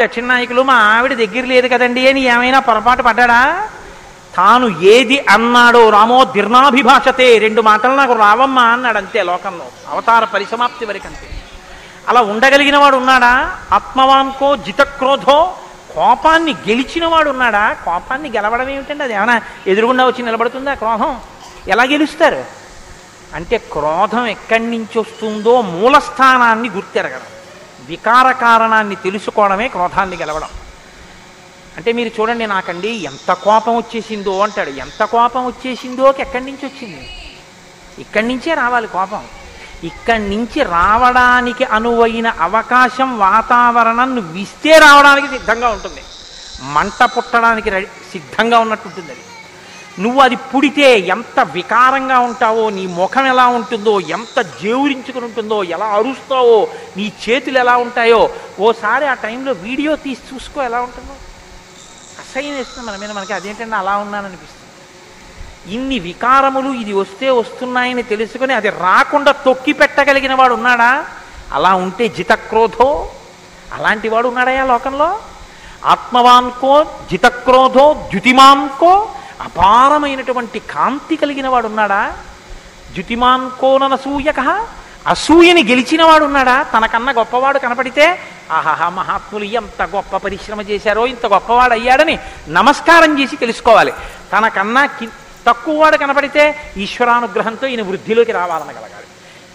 దక్షిణ నాయకులు మా ఆవిడ దగ్గర లేదు కదండి అని ఏమైనా పొరపాటు పడ్డాడా? తాను ఏది అన్నాడో రామో దీర్ణాభిభాషతే, 2 మాటలు నాకు రావమ్మా అన్నాడు అంతే. లోకంలో అవతార పరిసమాప్తి వరకు అంతే. అలా ఉండగలిగిన వాడు ఉన్నాడా? ఆత్మవాన్కో జితక్రోధో, కోపాన్ని గెలిచిన వాడు ఉన్నాడా? కోపాన్ని గెలవడం ఏమిటండి? అది ఏమైనా ఎదురుగుండా వచ్చి నిలబడుతుందా క్రోధం? ఎలా గెలుస్తారు అంటే క్రోధం ఎక్కడి నుంచి వస్తుందో మూలస్థానాన్ని గుర్తెరగడం, వికార కారణాన్ని తెలుసుకోవడమే క్రోధాన్ని గెలవడం. అంటే మీరు చూడండి, నాకండి ఎంత కోపం వచ్చేసిందో అంటాడు. ఎంత కోపం వచ్చేసిందోకి ఎక్కడి నుంచి వచ్చింది? ఇక్కడి నుంచే రావాలి కోపం. ఇక్కడి నుంచి రావడానికి అనువైన అవకాశం, వాతావరణం నువ్వు ఇస్తే రావడానికి సిద్ధంగా ఉంటుంది. మంట పుట్టడానికి సిద్ధంగా ఉన్నట్టు ఉంటుంది అది. నువ్వు అది పుడితే ఎంత వికారంగా ఉంటావో, నీ ముఖం ఎలా ఉంటుందో, ఎంత జేవురించుకుని ఉంటుందో, ఎలా అరుస్తావో, నీ చేతులు ఎలా ఉంటాయో ఓసారి ఆ టైంలో వీడియో తీసి చూసుకో ఎలా ఉంటుందో. అసహ్యం వేస్తుంది మన మీద. మనకి అదేంటంటే అలా ఉన్నాననిపిస్తుంది. ఇన్ని వికారములు ఇది వస్తే వస్తున్నాయని తెలుసుకొని అది రాకుండా తొక్కి పెట్టగలిగిన వాడు ఉన్నాడా? అలా ఉంటే జితక్రోధో, అలాంటి వాడు ఉన్నాడయా లోకంలో? ఆత్మవాన్కో జితక్రోధో ద్యుతిమాన్కో, అపారమైనటువంటి కాంతి కలిగిన వాడు ఉన్నాడా? ద్యుతిమాన్కో ననసూయక, అసూయని గెలిచిన వాడు ఉన్నాడా? తనకన్నా గొప్పవాడు కనపడితే ఆహాహా మహాత్ములు ఎంత గొప్ప పరిశ్రమ చేశారో, ఇంత గొప్పవాడు అయ్యాడని నమస్కారం చేసి తెలుసుకోవాలి. తనకన్నా తక్కువవాడు కనపడితే ఈశ్వరానుగ్రహంతో ఈయన వృద్ధిలోకి రావాలనగలగాలి.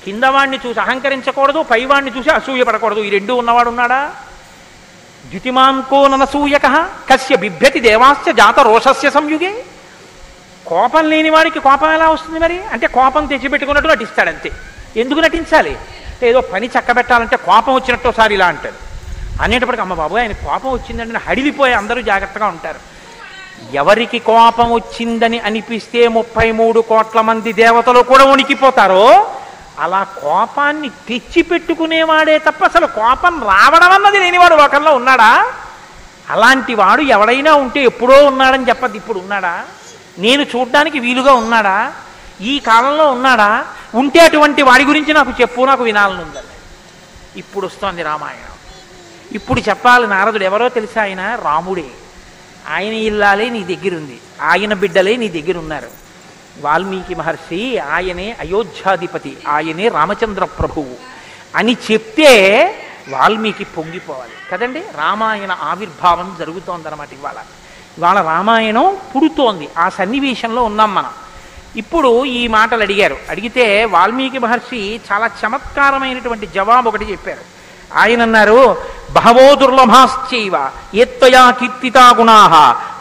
కిందవాడిని చూసి అహంకరించకూడదు, పైవాడిని చూసి అసూయ పడకూడదు. ఈ 2 ఉన్నవాడు ఉన్నాడా? ద్యుతిమాన్కో ననసూయక కస్య బిభ్యతి దేవాశ్చ జాత రోషస్య సంయుగే. కోపం లేని వాడికి కోపం ఎలా వస్తుంది మరి? అంటే కోపం తెచ్చిపెట్టుకున్నట్టు నటిస్తాడు అంతే. ఎందుకు నటించాలి? ఏదో పని చక్కబెట్టాలంటే కోపం వచ్చినట్టు ఒకసారి ఇలా అంటాడు. అనేటప్పటికి అమ్మ బాబు ఆయన కోపం వచ్చిందంటే హడిలిపోయి అందరూ జాగ్రత్తగా ఉంటారు. ఎవరికి కోపం వచ్చిందని అనిపిస్తే 33 కోట్ల మంది దేవతలు కూడా వణికిపోతారో అలా కోపాన్ని తెచ్చిపెట్టుకునేవాడే తప్ప అసలు కోపం రావడం అన్నది లేనివాడు లోకంలో ఉన్నాడా? అలాంటి వాడు ఎవడైనా ఉంటే ఎప్పుడో ఉన్నాడని చెప్పద్దు. ఇప్పుడు ఉన్నాడా? నేను చూడ్డానికి వీలుగా ఉన్నాడా? ఈ కాలంలో ఉన్నాడా? ఉంటే అటువంటి వాడి గురించి నాకు చెప్పు, నాకు వినాలని ఉందండి. ఇప్పుడు వస్తోంది రామాయణం. ఇప్పుడు చెప్పాలి. నారదుడు ఎవరో తెలుసా? ఆయన రాముడే. ఆయన ఇల్లాలే నీ దగ్గరుంది, ఆయన బిడ్డలే నీ దగ్గర ఉన్నారు. వాల్మీకి మహర్షి ఆయనే అయోధ్యాధిపతి, ఆయనే రామచంద్ర ప్రభువు అని చెప్తే వాల్మీకి పొంగిపోవాలి కదండి. రామాయణ ఆవిర్భావం జరుగుతోందన్నమాట. ఇవాళ రామాయణం పుడుతోంది. ఆ సన్నివేశంలో ఉన్నాం మనం. ఇప్పుడు ఈ మాటలు అడిగితే వాల్మీకి మహర్షి చాలా చమత్కారమైనటువంటి జవాబు ఒకటి చెప్పారు. ఆయన అన్నారు, బహవో దుర్లభాశ్చైవ ఏత్వయా కీర్తితా గుణాః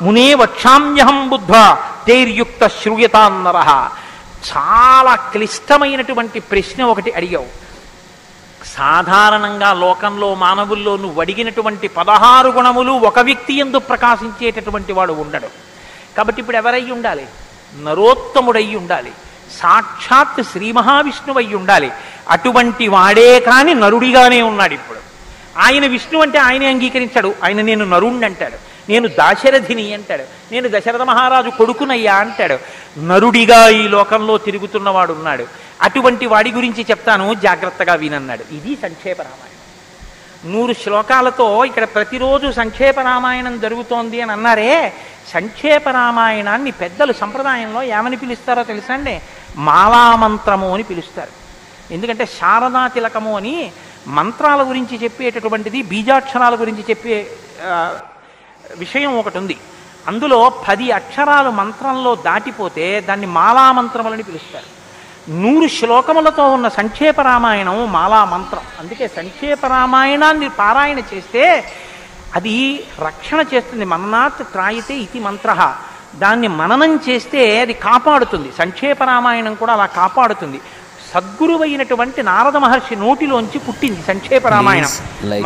మునే వక్షామ్యహం బుద్ధ్వా తైర్యుక్త శ్రూయతాన్నరః. చాలా క్లిష్టమైనటువంటి ప్రశ్న ఒకటి అడిగావు. సాధారణంగా లోకంలో మానవుల్లో నువ్వు అడిగినటువంటి 16 గుణములు ఒక వ్యక్తి యందు ప్రకాశించేటటువంటి వాడు ఉండడు. కాబట్టి ఇప్పుడు ఎవరై ఉండాలి? నరోత్తముడై ఉండాలి, సాక్షాత్ శ్రీ మహావిష్ణువై ఉండాలి. అటువంటి వాడే కాని నరుడిగానే ఉన్నాడు ఇప్పుడు. ఆయన విష్ణు అంటే ఆయనే అంగీకరించాడు. ఆయన నేను నరుణ్ణి అంటాడు, నేను దాశరథిని అంటాడు, నేను దశరథ మహారాజు కొడుకునయ్యా అంటాడు. నరుడిగా ఈ లోకంలో తిరుగుతున్నవాడు ఉన్నాడు. అటువంటి వాడి గురించి చెప్తాను, జాగ్రత్తగా వినన్నాడు. ఇది సంక్షేప రామాయణం. 100 శ్లోకాలతో ఇక్కడ ప్రతిరోజు సంక్షేప రామాయణం జరుగుతోంది అని అన్నారే. సంక్షేప రామాయణాన్ని పెద్దలు సంప్రదాయంలో ఏమని పిలుస్తారో తెలుసా అండి? మాలామంత్రము అని పిలుస్తారు. ఎందుకంటే శారదా తిలకము అని మంత్రాల గురించి చెప్పేటటువంటిది, బీజాక్షరాల గురించి చెప్పే విషయం ఒకటి ఉంది. అందులో 10 అక్షరాలు మంత్రంలో దాటిపోతే దాన్ని మాలామంత్రములని పిలుస్తారు. 100 శ్లోకములతో ఉన్న సంక్షేప రామాయణం మాలామంత్రం. అందుకే సంక్షేప రామాయణాన్ని పారాయణ చేస్తే అది రక్షణ చేస్తుంది. మననాత్ త్రాయితే ఇది మంత్ర. దాన్ని మననం చేస్తే అది కాపాడుతుంది. సంక్షేప రామాయణం కూడా అలా కాపాడుతుంది. సద్గురువైనటువంటి నారద మహర్షి నోటిలోంచి పుట్టింది సంక్షేప రామాయణం.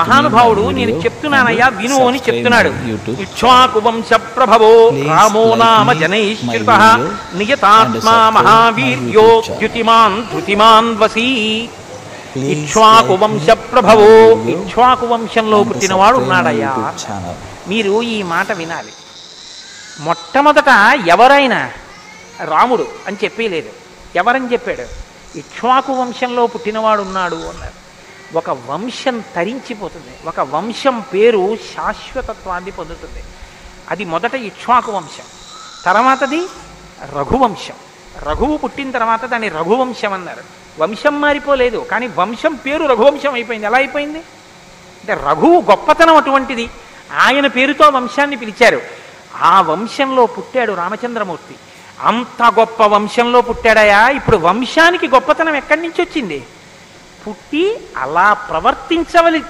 మహానుభావుడు నేను చెప్తున్నానయ్యా విను అని చెప్తున్నాడు. ఇక్ష్వాకు వంశ ప్రభవో రామో నామ జనైశ్రుతః నియతాత్మా మహావీర్యో ద్యుతిమాన్ ధృతిమాన్ వసీ. ఇక్ష్వాకు వంశ ప్రభవో, ఇక్ష్వాకు వంశంలో పుట్టినవాడు ఉన్నాడయ్యా. మీరు ఈ మాట వినాలి. మొట్టమొదట ఎవరైనా రాముడు అని చెప్పలేదు. ఎవరని చెప్పాడు? ఇక్ష్వాకు వంశంలో పుట్టినవాడు ఉన్నాడు అన్నారు. ఒక వంశం తరించిపోతుంది, ఒక వంశం పేరు శాశ్వతత్వాన్ని పొందుతుంది. అది మొదట ఇక్ష్వాకు వంశం, తర్వాతది రఘువంశం. రఘువు పుట్టిన తర్వాత దాన్ని రఘువంశం అన్నారు. వంశం మారిపోలేదు, కానీ వంశం పేరు రఘువంశం అయిపోయింది. ఎలా అయిపోయింది అంటే రఘువు గొప్పతనం అటువంటిది, ఆయన పేరుతో వంశాన్ని పిలిచారు. ఆ వంశంలో పుట్టాడు రామచంద్రమూర్తి. అంత గొప్ప వంశంలో పుట్టాడయా. ఇప్పుడు వంశానికి గొప్పతనం ఎక్కడి నుంచి వచ్చింది? పుట్టి అలా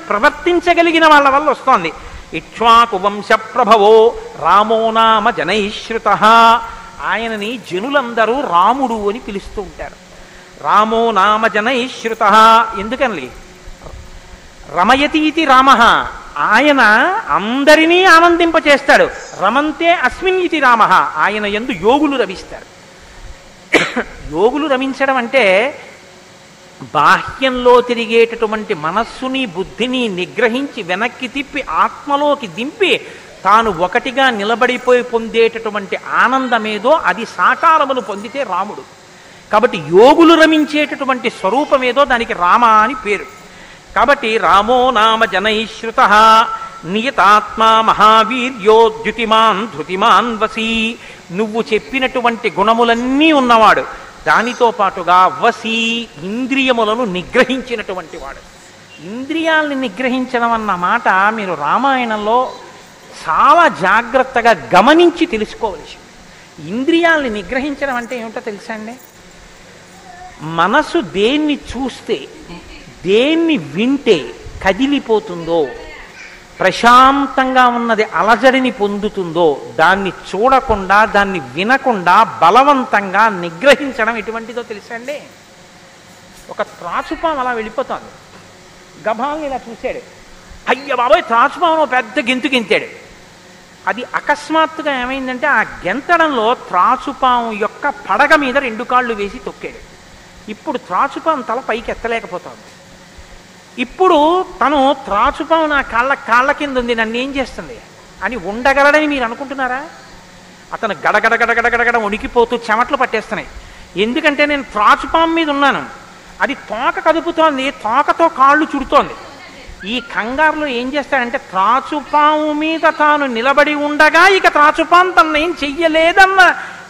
ప్రవర్తించగలిగిన వాళ్ళ వల్ల వస్తోంది. ఇక్ష్వాకు వంశ ప్రభవో రామో నామ జనైశ్రుత. ఆయనని జనులందరూ రాముడు అని పిలుస్తూ ఉంటారు. రామో నామ జనైశ్రుత. ఎందుకని? రమయతీతి రామ, ఆయన అందరినీ ఆనందింపచేస్తాడు. రమంతే అస్మిన్ ఇతి రామ, ఆయన యందు యోగులు రమిస్తారు. యోగులు రమించడం అంటే బాహ్యంలో తిరిగేటటువంటి మనస్సుని బుద్ధిని నిగ్రహించి వెనక్కి తిప్పి ఆత్మలోకి దింపి తాను ఒకటిగా నిలబడిపోయి పొందేటటువంటి ఆనందమేదో అది సాకారమును పొందితే రాముడు. కాబట్టి యోగులు రమించేటటువంటి స్వరూపమేదో దానికి రామ అని పేరు. కాబట్టి రామో నామ జనైశ్రుత నియతాత్మా మహావీర్యో ద్యుతిమాన్ ధృతిమాన్ వసీ. నువ్వు చెప్పినటువంటి గుణములన్నీ ఉన్నవాడు, దానితో పాటుగా వసీ ఇంద్రియములను నిగ్రహించినటువంటి వాడు. ఇంద్రియాల్ని నిగ్రహించడం అన్న మాట మీరు రామాయణంలో చాలా జాగ్రత్తగా గమనించి తెలుసుకోవలసి. ఇంద్రియాల్ని నిగ్రహించడం అంటే ఏమిటో తెలుసా అండి? మనసు దేన్ని చూస్తే, దేన్ని వింటే కదిలిపోతుందో, ప్రశాంతంగా ఉన్నది అలజడిని పొందుతుందో, దాన్ని చూడకుండా దాన్ని వినకుండా బలవంతంగా నిగ్రహించడం ఎటువంటిదో తెలుసా అండి? ఒక త్రాచుపాం అలా వెళ్ళిపోతుంది, గభాల్ని ఇలా చూశాడు, అయ్య బాబోయ్ త్రాచుపాము పెద్ద గెంతు గెంతాడు. అది అకస్మాత్తుగా ఏమైందంటే ఆ గెంతడంలో త్రాచుపాము యొక్క పడగ మీద 2 కాళ్ళు వేసి తొక్కాడు. ఇప్పుడు త్రాచుపాము తల పైకి ఎత్తలేకపోతుంది. ఇప్పుడు తను త్రాచుపాము నా కాళ్ళ కింద ఉంది, నన్ను ఏం చేస్తుంది అని ఉండగలడని మీరు అనుకుంటున్నారా? అతను గడగడగడగడగడ వణికిపోతూ చెమట్లు పట్టేస్తున్నాయి. ఎందుకంటే నేను త్రాచుపాము మీద ఉన్నాను, అది తోక కదుపుతోంది, తోకతో కాళ్ళు చుడుతోంది. ఈ కంగారులో ఏం చేస్తాడంటే త్రాచుపాము మీద తాను నిలబడి ఉండగా ఇక త్రాచుపాము తను ఏం చెయ్యలేదన్న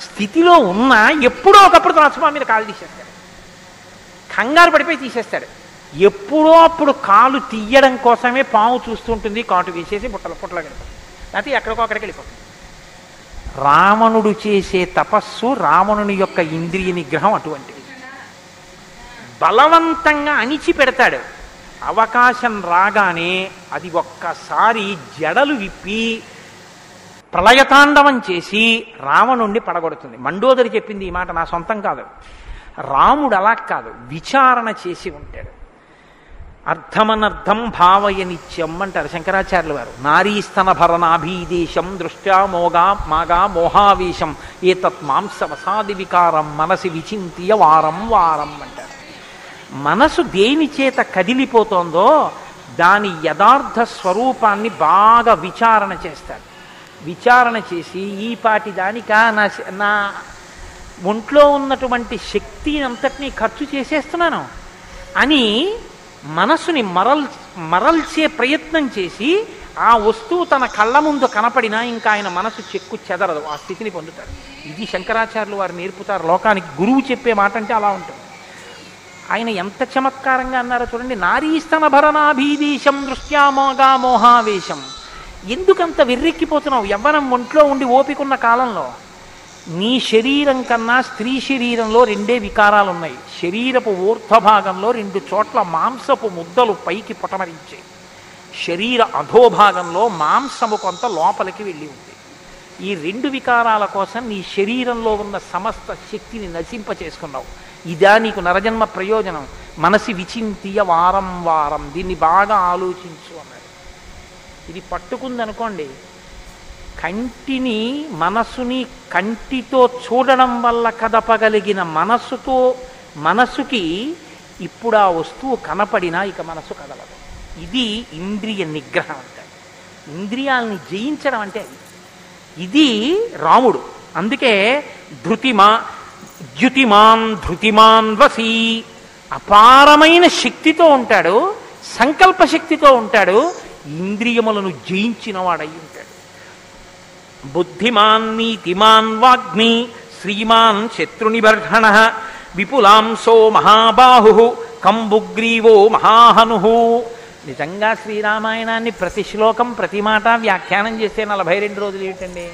స్థితిలో ఉన్నా ఎప్పుడో ఒకప్పుడు త్రాచుపాము మీద కాలు తీసేస్తాడు, కంగారు పడిపోయి తీసేస్తాడు. ఎప్పుడో అప్పుడు కాలు తీయడం కోసమే పాము చూస్తుంటుంది, కాటు వేసేసి పుట్టలో వెళ్ళిపోతుంది, లేకపోతే ఎక్కడికో అక్కడికి వెళ్ళిపోతుంది. రావణుడు చేసే తపస్సు, రావణుని యొక్క ఇంద్రియ నిగ్రహం అటువంటిది. బలవంతంగా అణిచిపెడతాడు. అవకాశం రాగానే అది ఒక్కసారి జడలు విప్పి ప్రళయతాండవం చేసి రావణుణ్ణి పడగొడుతుంది. మండోదరి చెప్పింది ఈ మాట, నా సొంతం కాదు. రాముడు అలా కాదు, విచారణ చేసి ఉంటాడు. అర్థమనర్థం భావయ నిత్యం అంటారు శంకరాచార్యుల వారు. నారీస్తన భరణాభీదేశం దృష్ట్యా మాగా మోహావేశం ఏతత్ మాంసవసాది వికారం మనసి విచింత్య వారం వారం అంటారు. మనసు దేని చేత కదిలిపోతోందో దాని యథార్థ స్వరూపాన్ని బాగా విచారణ చేస్తారు. విచారణ చేసి ఈ పాటి దానికా నా ఒంట్లో ఉన్నటువంటి శక్తి అంతటినీ ఖర్చు చేసేస్తున్నాను అని మనసుని మరల్చే ప్రయత్నం చేసి ఆ వస్తువు తన కళ్ళ ముందు కనపడినా ఇంకా ఆయన మనసు చెక్కు చెదరదు, ఆ స్థితిని పొందుతారు. ఇది శంకరాచార్యులు వారు నేర్పుతారు లోకానికి. గురువు చెప్పే మాట అంటే అలా ఉంటుంది. ఆయన ఎంత చమత్కారంగా అన్నారో చూడండి. నారీస్తన భరణాభీదేశం దృష్ట్యా మోగా మోహావేశం. ఎందుకంత వెర్రెక్కిపోతున్నావు? యవ్వనం ఒంట్లో ఉండి ఓపికన్న కాలంలో నీ శరీరం కన్నా స్త్రీ శరీరంలో 2 వికారాలు ఉన్నాయి. శరీరపు ఊర్ధ్వభాగంలో 2 చోట్ల మాంసపు ముద్దలు పైకి పొటమరించాయి. శరీర అధోభాగంలో మాంసము కొంత లోపలికి వెళ్ళి ఉంది. ఈ 2 వికారాల కోసం నీ శరీరంలో ఉన్న సమస్త శక్తిని నశింప చేసుకున్నావు. ఇదా నీకు నరజన్మ ప్రయోజనం? మనసి విచింతియ వారం వారం, దీన్ని బాగా ఆలోచించు అన్నాడు. ఇది పట్టుకుందనుకోండి, కంటిని మనసుని కంటితో చూడడం వల్ల కదపగలిగిన మనసుకి ఇప్పుడు ఆ వస్తువు కనపడినా ఇక మనసు కదలదు. ఇది ఇంద్రియ నిగ్రహం అంటే. ఇంద్రియాలని జయించడం అంటే ఇది రాముడు. అందుకే ద్యుతిమాన్ వసీ, అపారమైన శక్తితో ఉంటాడు, సంకల్పశక్తితో ఉంటాడు, ఇంద్రియములను జయించిన వాడై ఉంటాడు. బుద్ధిమాన్ నీతిమాన్ వాగ్మి శ్రీమాన్ శత్రునిబర్హణ విపులాంసో మహాబాహు కంబుగ్రీవో మహాహను. నిజంగా శ్రీరామాయణాన్ని ప్రతి శ్లోకం ప్రతి మాట వ్యాఖ్యానం చేస్తే 42 రోజులు ఏంటండి?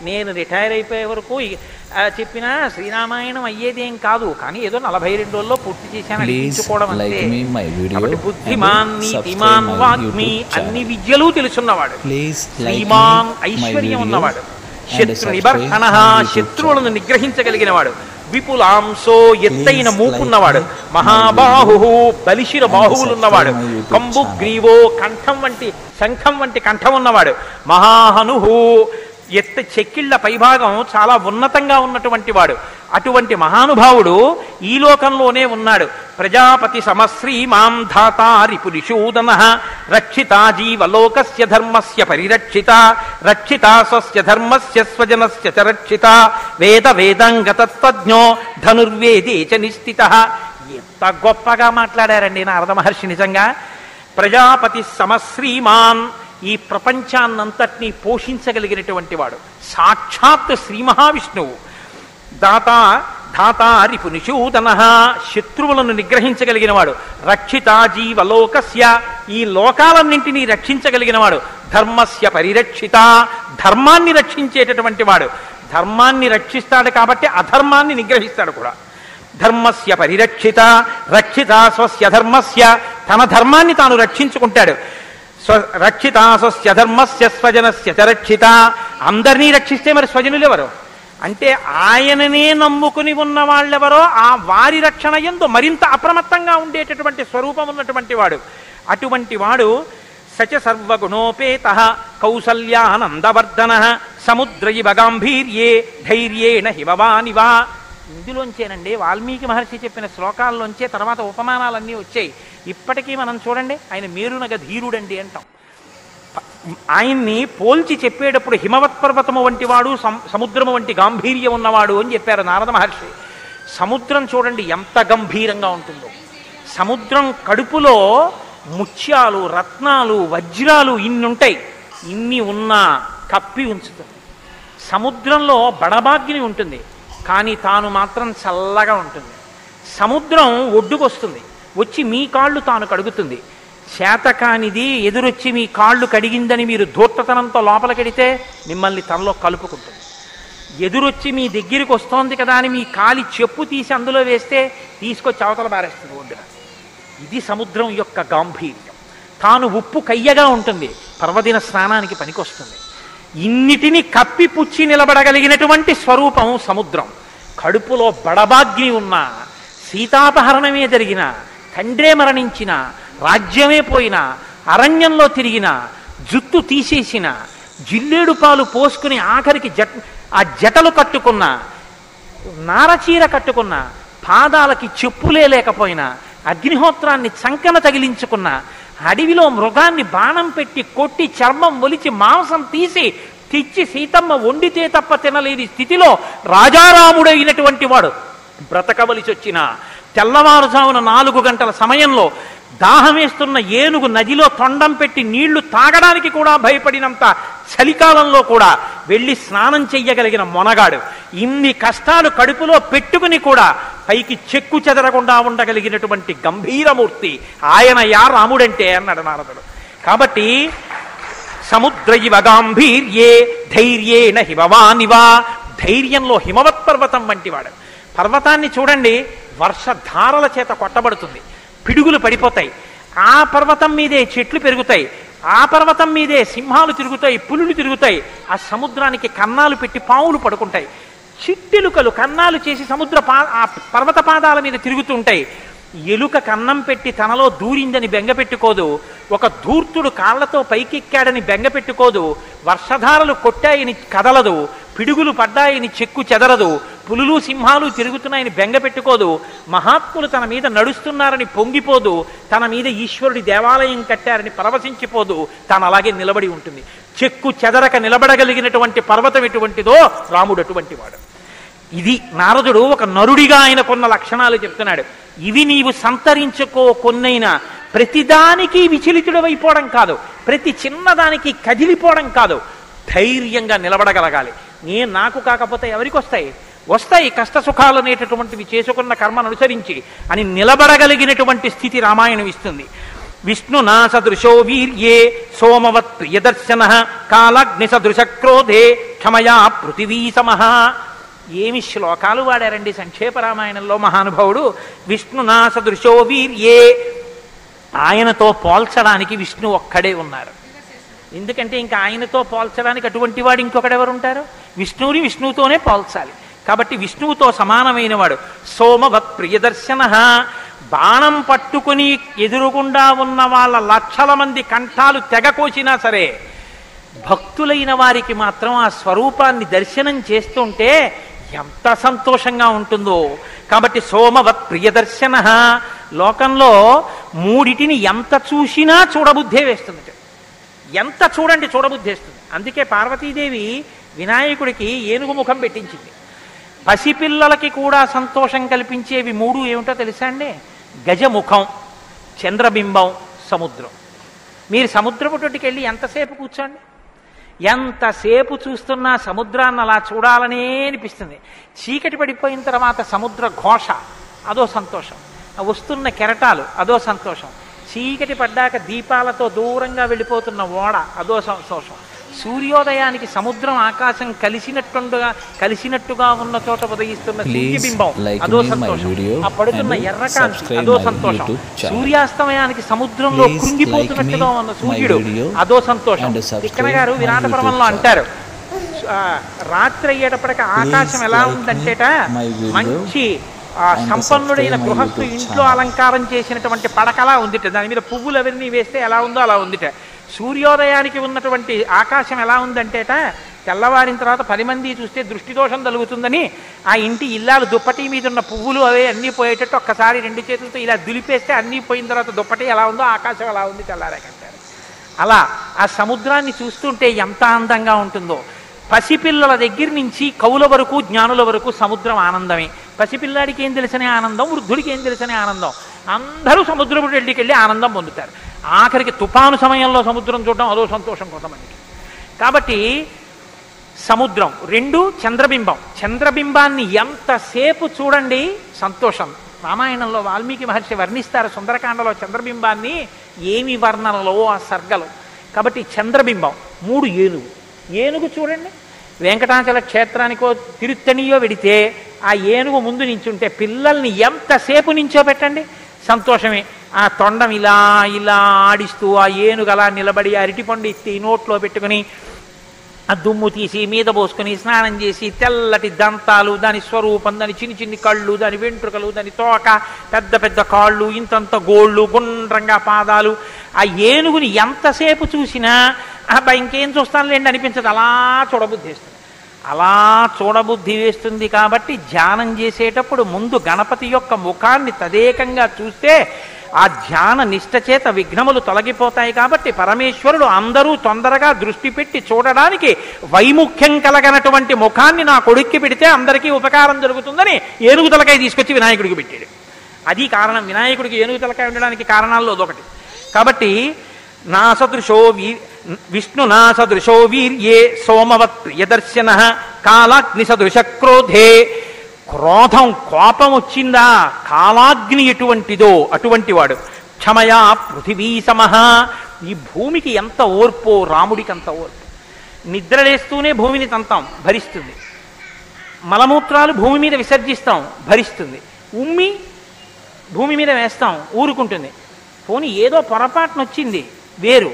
నేను రిటైర్ అయిపోయే వరకు చెప్పినా శ్రీరామాయణం అయ్యేదేం కాదు, కానీ ఏదో 42 రోజుల్లో పూర్తి చేశాను అనిపించుకోవడం అంతే. కాబట్టి బుద్ధిమాన్ నీతిమాన్ వాగ్మి అన్ని విద్యలు తెలుసున్నవాడు, శ్రీమాన్ ఐశ్వర్యం ఉన్నవాడు, శత్రు నిబర్హణ శత్రువులను నిగ్రహించగలిగినవాడు, విపులాంసో ఎత్తైన మూపున్నవాడు, మహాబాహు బలిశిర బాహువులున్నవాడు, కంబుగ్రీవో శంఖం వంటి కంఠం ఉన్నవాడు, మహాహను చెక్కిళ్ల పైభాగం చాలా ఉన్నతంగా ఉన్నటువంటి వాడు. అటువంటి మహానుభావుడు ఈ లోకంలోనే ఉన్నాడు. ప్రజాపతి సమశ్రీమాం ధాతారిపురిషూదన రక్షితా జీవలోకస్య ధర్మస్య పరిరక్షిత రక్షితా స్వస్య ధర్మస్య స్వజనస్య చ రక్షిత వేద వేదాంగతత్వజ్ఞో ధనుర్వేదే చ నిస్థితః. ఎంత గొప్పగా మాట్లాడారండి నారద మహర్షి. నిజంగా ప్రజాపతి సమశ్రీమాన్, ఈ ప్రపంచాన్నంతటినీ పోషించగలిగినటువంటి వాడు సాక్షాత్ శ్రీ మహావిష్ణువు. ధాతా రిపునిషూదన శత్రువులను నిగ్రహించగలిగినవాడు, రక్షితా జీవలోకస్య ఈ లోకాలన్నింటినీ రక్షించగలిగినవాడు, ధర్మస్య పరిరక్షిత ధర్మాన్ని రక్షించేటటువంటి వాడు. ధర్మాన్ని రక్షిస్తాడు కాబట్టి అధర్మాన్ని నిగ్రహిస్తాడు కూడా. ధర్మస్య పరిరక్షిత రక్షిత స్వస్య ధర్మస్య తన ధర్మాన్ని తాను రక్షించుకుంటాడు. రక్షిత స్వస్య ధర్మస్య స్వజనస్య చ రక్షిత అందరినీ రక్షిస్తే మరి స్వజనులు ఎవరు అంటే ఆయననే నమ్ముకుని ఉన్న వాళ్ళెవరో ఆ వారి రక్షణ యందు మరింత అప్రమత్తంగా ఉండేటటువంటి స్వరూపం ఉన్నటువంటి వాడు. అటువంటి వాడు సచ సర్వగుణోపేత కౌసల్యానందవర్ధన సముద్ర ఇవ గాంభీర్యే ధైర్యేణ హిమవానివా. ఇందులోంచేనండి వాల్మీకి మహర్షి చెప్పిన శ్లోకాల్లోంచే తర్వాత ఉపమానాలన్నీ వచ్చాయి. ఇప్పటికీ మనం చూడండి, ఆయన మేరునగ ధీరుడండి అంటాం. ఆయన్ని పోల్చి చెప్పేటప్పుడు హిమవత్ పర్వతము వంటి వాడు, సముద్రము వంటి గాంభీర్యం ఉన్నవాడు అని చెప్పారు నారద మహర్షి. సముద్రం చూడండి ఎంత గంభీరంగా ఉంటుందో. సముద్రం కడుపులో ముత్యాలు, రత్నాలు, వజ్రాలు ఇన్నుంటాయి. ఇన్ని ఉన్నా కప్పి ఉంచుతుంది. సముద్రంలో బడబాగ్ని ఉంటుంది, కానీ తాను మాత్రం చల్లగా ఉంటుంది. సముద్రం ఒడ్డుకొస్తుంది, వచ్చి మీ కాళ్ళు తాను కడుగుతుంది. శాతకానిది ఎదురొచ్చి మీ కాళ్ళు కడిగిందని మీరు ధూర్తతనంతో లోపలికెడితే మిమ్మల్ని తనలో కలుపుకుంటుంది. ఎదురొచ్చి మీ దగ్గరికి వస్తోంది కదా అని మీ కాలి చెప్పు తీసి అందులో వేస్తే తీసుకొచ్చి అవతల పారేస్తుంది ఒడ్డున. ఇది సముద్రం యొక్క గాంభీర్యం. తాను ఉప్పు కయ్యగా ఉంటుంది, పర్వదిన స్నానానికి పనికొస్తుంది. ఇన్నిటిని కప్పిపుచ్చి నిలబడగలిగినటువంటి స్వరూపం సముద్రం. కడుపులో బడబాగ్ని ఉన్న, సీతాపహరణమే జరిగిన, తండ్రే మరణించిన, రాజ్యమే పోయిన, అరణ్యంలో తిరిగిన, జుట్టు తీసేసిన, జిల్లేడు పాలు పోసుకుని ఆఖరికి ఆ జటలు కట్టుకున్న, నారచీర కట్టుకున్న, పాదాలకి చెప్పులే లేకపోయినా, అగ్నిహోత్రాన్ని చంకన తగిలించుకున్న, అడవిలో మృగాన్ని బాణం పెట్టి కొట్టి చర్మం ఒలిచి మాంసం తీసి తెచ్చి సీతమ్మ వండితే తప్ప తినలేని స్థితిలో రాజారాముడైనటువంటి వాడు బ్రతకవలసి వచ్చిన, తెల్లవారుజామున 4 గంటల సమయంలో దాహమేస్తున్న ఏనుగు నదిలో తొండం పెట్టి నీళ్లు తాగడానికి కూడా భయపడినంత చలికాలంలో కూడా వెళ్ళి స్నానం చెయ్యగలిగిన మొనగాడు. ఇన్ని కష్టాలు కడుపులో పెట్టుకుని కూడా పైకి చెక్కు చెదరకుండా ఉండగలిగినటువంటి గంభీరమూర్తి ఆయన యా రాముడంటే అన్నాడు నారదుడు. కాబట్టి సముద్ర ఇవ గాంభీర్యే ధైర్యేణ హిమవానివా, ధైర్యంలో హిమవత్ పర్వతం వంటివాడు. పర్వతాన్ని చూడండి, వర్షధారల చేత కొట్టబడుతుంది, పిడుగులు పడిపోతాయి. ఆ పర్వతం మీదే చెట్లు పెరుగుతాయి, ఆ పర్వతం మీదే సింహాలు తిరుగుతాయి, పులులు తిరుగుతాయి. ఆ సముద్రానికి కన్నాలు పెట్టి పావులు పడుకుంటాయి. చిట్టెలుకలు కన్నాలు చేసి ఆ పర్వత పాదాల మీద తిరుగుతూ ఉంటాయి. ఎలుక కన్నం పెట్టి తనలో దూరిందని బెంగపెట్టుకోదు, ఒక ధూర్తుడు కాళ్లతో పైకెక్కాడని బెంగపెట్టుకోదు, వర్షధారలు కొట్టాయని కదలదు, పిడుగులు పడ్డాయని చెక్కు చెదరదు, పులులు సింహాలు తిరుగుతున్నాయని బెంగపెట్టుకోదు, మహాత్ములు తన మీద నడుస్తున్నారని పొంగిపోదు, తన మీద ఈశ్వరుడి దేవాలయం కట్టారని పరవశించిపోదు, తాను అలాగే నిలబడి ఉంటుంది. చెక్కు చెదరక నిలబడగలిగినటువంటి పర్వతం ఎటువంటిదో రాముడు అటువంటి వాడు. ఇది నారదుడు ఒక నరుడిగా ఆయనకున్న లక్షణాలు చెప్తున్నాడు. ఇవి నీవు సంతరించుకో కొన్నైనా ప్రతిదానికి విచలితుడమైపోవడం కాదు, ప్రతి చిన్నదానికి కదిలిపోవడం కాదు, ధైర్యంగా నిలబడగలగాలి. నాకు కాకపోతే ఎవరికి వస్తాయి? వస్తాయి కష్ట సుఖాలు అనేటటువంటివి చేసుకున్న కర్మను అనుసరించి అని నిలబడగలిగినటువంటి స్థితి రామాయణం ఇస్తుంది. విష్ణునా సదృశో వీర్యే సోమవత్ ప్రియదర్శన కాలాగ్ని సదృశ క్రోధే క్షమయా పృథివీ సమః. ఏమి శ్లోకాలు వాడారండి సంక్షేప రామాయణంలో మహానుభావుడు. విష్ణునా సదృశో వీర్యే, ఆయనతో పోల్చడానికి విష్ణు ఒక్కడే ఉన్నారు. ఎందుకంటే ఇంకా ఆయనతో పోల్చడానికి అటువంటి వాడు ఇంకొకడెవరు ఉంటారు? విష్ణువుని విష్ణువుతోనే పోల్చాలి. కాబట్టి విష్ణువుతో సమానమైన వాడు. సోమవత్ ప్రియదర్శన, బాణం పట్టుకుని ఎదురుగుండా ఉన్న వాళ్ళ లక్షల మంది కంఠాలు తెగకోసినా సరే భక్తులైన వారికి మాత్రం ఆ స్వరూపాన్ని దర్శనం చేస్తుంటే ఎంత సంతోషంగా ఉంటుందో. కాబట్టి సోమవత్ ప్రియదర్శన. లోకంలో మూడిటిని ఎంత చూసినా చూడబుద్ధే వేస్తుంది. ఎంత చూడండి చూడబుద్ధి వేస్తుంది. అందుకే పార్వతీదేవి వినాయకుడికి ఏనుగు ముఖం పెట్టించింది. పసిపిల్లలకి కూడా సంతోషం కల్పించేవి మూడు ఏమిటో తెలుసా అండి? గజముఖం, చంద్రబింబం, సముద్రం. మీరు సముద్రపు తోటికి వెళ్ళి ఎంతసేపు కూర్చోండి, ఎంతసేపు చూస్తున్నా సముద్రాన్ని అలా చూడాలనే అనిపిస్తుంది. చీకటి పడిపోయిన తర్వాత సముద్ర ఘోష అదో సంతోషం, వస్తున్న కెరటాలు అదో సంతోషం, చీకటి పడ్డాక దీపాలతో దూరంగా వెళ్ళిపోతున్న ఓడ అదో సంతోషం, సూర్యోదయానికి సముద్రం ఆకాశం కలిసినట్టుగా ఉన్న చోట ఉదయిస్తున్న సూర్యబింబం అదో సంతోషం, ఆ పడుతున్న ఎర్రకాంతి అదో సంతోషం, సూర్యాస్తమయానికి సముద్రంలో కృంగిపోతున్నట్టుగా ఉన్న సూర్యుడు అదో సంతోషం. తిక్కన గారు విరాట పర్వంలో అంటారు, రాత్రి అయ్యేటప్పటికి ఆకాశం ఎలా ఉందంటేట మంచి సంపన్నుడైన గృహస్థు ఇంట్లో అలంకారం చేసినటువంటి పడకలా ఉందిట, దాని మీద పువ్వులు అవన్నీ వేస్తే ఎలా ఉందో అలా ఉందిట. సూర్యోదయానికి ఉన్నటువంటి ఆకాశం ఎలా ఉందంటేట తెల్లవారిన తర్వాత 10 మంది చూస్తే దృష్టిదోషం కలుగుతుందని ఆ ఇంటి ఇల్లాలు దుప్పటి మీద ఉన్న పువ్వులు అవే అన్నీ పోయేటట్టు ఒక్కసారి 2 చేతులతో ఇలా దులిపేస్తే అన్నీ పోయిన తర్వాత దుప్పటి ఎలా ఉందో ఆకాశం ఎలా ఉంది తెల్లారాకంటారు. అలా ఆ సముద్రాన్ని చూస్తుంటే ఎంత అందంగా ఉంటుందో. పసిపిల్లల దగ్గర నుంచి కవుల వరకు జ్ఞానుల వరకు సముద్రం ఆనందమే. పసిపిల్లాడికి ఏం తెలిసనే ఆనందం, వృద్ధుడికి ఏం తెలిసనే ఆనందం. అందరూ సముద్రపు వెళ్ళికి వెళ్ళి ఆనందం పొందుతారు. ఆఖరికి తుఫాను సమయంలో సముద్రం చూడడం అదో సంతోషం కొంతమందికి. కాబట్టి సముద్రం. 2 చంద్రబింబం. చంద్రబింబాన్ని ఎంతసేపు చూడండి సంతోషం. రామాయణంలో వాల్మీకి మహర్షి వర్ణిస్తారు సుందరకాండలో చంద్రబింబాన్ని, ఏమి వర్ణనలో ఆ సర్గలు. కాబట్టి చంద్రబింబం. 3 ఏనుగు. ఏనుగు చూడండి, వెంకటాచల క్షేత్రానికో తిరుత్తణియో వెడితే ఆ ఏనుగు ముందు నించుంటే పిల్లల్ని ఎంతసేపు నించోబెట్టండి సంతోషమే. ఆ తొండం ఇలా ఇలా ఆడిస్తూ ఆ ఏనుగు అలా నిలబడి అరటిపండు ఎత్తి నోట్లో పెట్టుకుని ఆ దుమ్ము తీసి మీద పోసుకొని స్నానం చేసి తెల్లటి దంతాలు, దాని స్వరూపం, దాని చిన్ని చిన్ని కళ్ళు, దాని వెంట్రుకలు, దాని తోక, పెద్ద పెద్ద కాళ్ళు, ఇంతంత గోళ్ళు, గుండ్రంగా పాదాలు. ఆ ఏనుగుని ఎంతసేపు చూసినా అబ్బా ఇంకేం చూస్తానులేండి అనిపించదు, అలా చూడబుద్ధి వేస్తుంది. అలా చూడబుద్ధి వేస్తుంది. కాబట్టి ధ్యానం చేసేటప్పుడు ముందు గణపతి యొక్క ముఖాన్ని తదేకంగా చూస్తే ఆ ధ్యాన నిష్ట చేత విఘ్నములు తొలగిపోతాయి. కాబట్టి పరమేశ్వరుడు అందరూ తొందరగా దృష్టి పెట్టి చూడడానికి వైముఖ్యం కలగనటువంటి ముఖాన్ని నా కొడుక్కి పెడితే అందరికీ ఉపకారం జరుగుతుందని ఏనుగు తలకాయ తీసుకొచ్చి వినాయకుడికి పెట్టాడు. అది కారణం. వినాయకుడికి ఏనుగు తలకాయ ఉండడానికి కారణాల్లో అదొకటి. కాబట్టి నా సదృశో విష్ణు నా సదృశో వీర్యే సోమవత్ ప్రియదర్శన కాలాగ్ని సదృశ క్రోధే. క్రోధం, కోపం వచ్చిందా, కాలాగ్ని ఎటువంటిదో అటువంటి వాడు. క్షమయా పృథివీ సమః. ఈ భూమికి ఎంత ఓర్పో రాముడికి అంత ఓర్పు. నిద్రలేస్తూనే భూమిని తంతాం, భరిస్తుంది. మలమూత్రాలు భూమి మీద విసర్జిస్తాం, భరిస్తుంది. ఉమ్మి భూమి మీద వేస్తాం, ఊరుకుంటుంది. పోనీ ఏదో పొరపాటున వచ్చింది వేరు,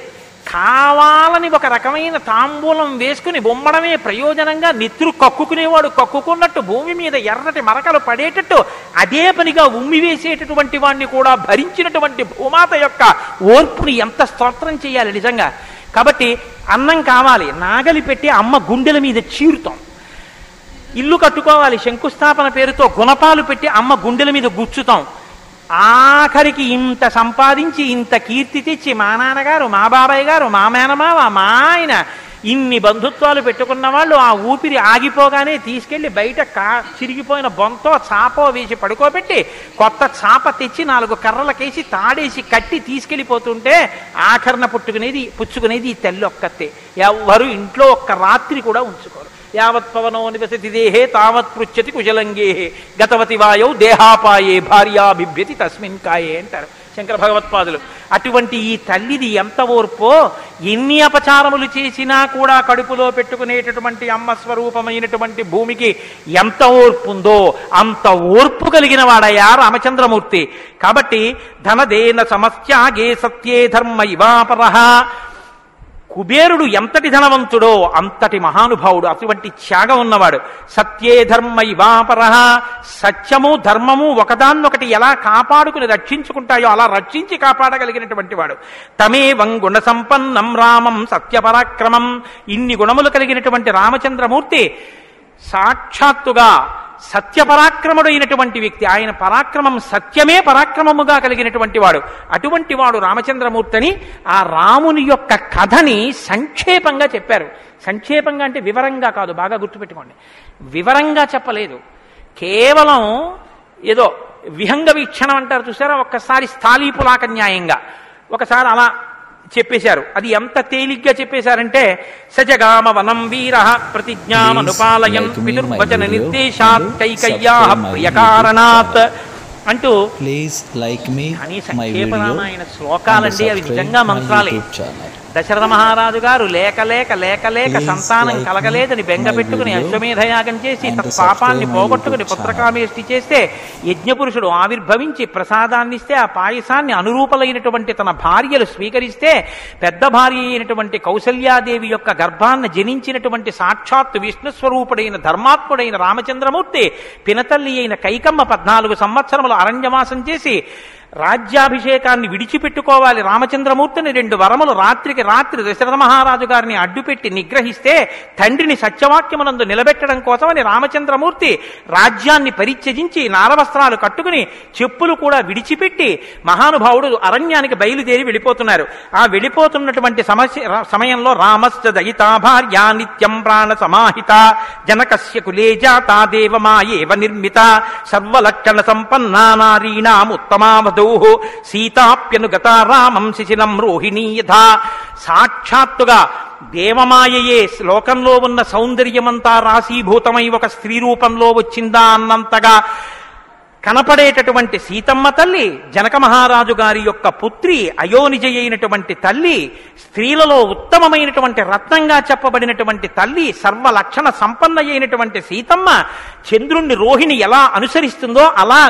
కావాలని ఒక రకమైన తాంబూలం వేసుకుని బొమ్మడమే ప్రయోజనంగా నెత్తురు కక్కుకునేవాడు కక్కుకున్నట్టు భూమి మీద ఎర్రటి మరకలు పడేటట్టు అదే పనిగా ఉమ్మి వేసేటటువంటి వాడిని కూడా భరించినటువంటి భూమాత యొక్క ఓర్పుని ఎంత స్తోత్రం చేయాలి నిజంగా. కాబట్టి అన్నం కావాలి, నాగలి పెట్టి అమ్మ గుండెల మీద చీరుతాం. ఇల్లు కట్టుకోవాలి, శంకుస్థాపన పేరుతో గుణపాలు పెట్టి అమ్మ గుండెల మీద గుచ్చుతాం. ఆఖరికి ఇంత సంపాదించి ఇంత కీర్తి తెచ్చి మా నాన్నగారు, మా బాబాయ్ గారు, మా మేనమావ, మా ఆయన ఇన్ని బంధుత్వాలు పెట్టుకున్న వాళ్ళు ఆ ఊపిరి ఆగిపోగానే తీసుకెళ్లి బయట చిరిగిపోయిన బొంతో చాపో వేసి పడుకోబెట్టి కొత్త చాప తెచ్చి 4 కర్రలకేసి తాడేసి కట్టి తీసుకెళ్ళిపోతుంటే ఆఖరణ పుచ్చుకునేది ఈ తల్లి ఒక్కతే. ఎవ్వరు ఇంట్లో ఒక్క రాత్రి కూడా ఉంచుకోరు. యావత్ పవనో నివసతి దేహే తావత్ పృచ్చతి కుశలంగేహే గతవతి వాయౌ దేహాపాయే భార్యా బిభ్యతి తస్మిన్ కాయే అంటారు శంకర భగవత్పాదులు. అటువంటి ఈ తల్లిది ఎంత ఓర్పో, ఎన్ని అపచారములు చేసినా కూడా కడుపులో పెట్టుకునేటటువంటి అమ్మ స్వరూపమైనటువంటి భూమికి ఎంత ఓర్పుందో అంత ఓర్పు కలిగిన వాడయ్యా రామచంద్రమూర్తి. కాబట్టి ధనదేన సమస్యాగే సత్యే ధర్మ ఇవాపరః. కుబేరుడు ఎంతటి ధనవంతుడో అంతటి మహానుభావుడు, అటువంటి త్యాగం ఉన్నవాడు. సత్యే ధర్మ ఇవాపరః. సత్యము ధర్మము ఒకదాన్నొకటి ఎలా కాపాడుకుని రక్షించుకుంటాయో అలా రక్షించి కాపాడగలిగినటువంటి వాడు. తమేవం గుణ సంపన్నం రామం సత్యపరాక్రమం. ఇన్ని గుణములు కలిగినటువంటి రామచంద్రమూర్తి సాక్షాత్తుగా సత్యపరాక్రముడైనటువంటి వ్యక్తి. ఆయన పరాక్రమం సత్యమే పరాక్రమముగా కలిగినటువంటి వాడు. అటువంటి వాడు రామచంద్రమూర్తిని ఆ రాముని యొక్క కథని సంక్షేపంగా చెప్పారు. సంక్షేపంగా అంటే వివరంగా కాదు, బాగా గుర్తుపెట్టుకోండి. వివరంగా చెప్పలేదు, కేవలం ఏదో విహంగ వీక్షణం అంటారు చూసారా, ఒక్కసారి స్థాళీపులాక న్యాయంగా ఒకసారి అలా చెప్పేశారు. అది ఎంత తేలిగ్గా చెప్పేశారంటే సజగామ వనం వీర ప్రతిజ్ఞామనుపాలయన్ పితుర్వచన నిర్దేశాత్ కైకయ్యాః ప్రియకారణాత్ అంటూ కానీ సంక్షేప రామాయణ శ్లోకాలండి, అవి నిజంగా మంత్రాలే. దశరథ మహారాజు గారు లేక లేక లేక లేక సంతానం కలగలేదని బెంగ పెట్టుకుని అశ్వమేధయాగం చేసి తన పాపాన్ని పోగొట్టుకుని పుత్రకామేష్టి చేస్తే యజ్ఞపురుషుడు ఆవిర్భవించి ప్రసాదాన్ని ఇస్తే ఆ పాయసాన్ని అనురూపలైనటువంటి తన భార్యలు స్వీకరిస్తే పెద్ద భార్య అయినటువంటి కౌసల్యాదేవి యొక్క గర్భాన్ని జనించినటువంటి సాక్షాత్తు విష్ణుస్వరూపుడైన ధర్మాత్ముడైన రామచంద్రమూర్తి పినతల్లి అయిన కైకమ్మ 14 సంవత్సరములు అరణ్యవాసం చేసి రాజ్యాభిషేకాన్ని విడిచిపెట్టుకోవాలి రామచంద్రమూర్తిని 2 వరములు రాత్రికి రాత్రి దశరథ మహారాజు గారిని అడ్డుపెట్టి నిగ్రహిస్తే తండ్రిని సత్యవాక్యమునందు నిలబెట్టడం కోసమని రామచంద్రమూర్తి రాజ్యాన్ని పరిత్యజించి నారవస్త్రాలు కట్టుకుని చెప్పులు కూడా విడిచిపెట్టి మహానుభావుడు అరణ్యానికి బయలుదేరి వెళ్ళిపోతున్నారు. ఆ వెళ్ళిపోతున్నటువంటి సమయంలో రామశ్చ దయితా భార్యా నిత్యం ప్రాణ సమాహిత జనకస్య కులే జాతా దేవమాయేవ నిర్మిత సర్వలక్షణ సంపన్నా నారీణాం ఉత్తమావధ సీతాప్యనుగత రామం శిశినం రోహిణీ యథా. సాక్షాత్తుగా దేవమాయయే లోకంలో ఉన్న సౌందర్యమంతా రాశీభూతమై ఒక స్త్రీ రూపంలో వచ్చిందా అన్నంతగా కనపడేటటువంటి సీతమ్మ తల్లి, జనక మహారాజు గారి యొక్క పుత్రి, అయోనిజ అయినటువంటి తల్లి, స్త్రీలలో ఉత్తమమైనటువంటి రత్నంగా చెప్పబడినటువంటి తల్లి, సర్వలక్షణ సంపన్న అయినటువంటి సీతమ్మ చంద్రుణ్ణి రోహిణి ఎలా అనుసరిస్తుందో అలా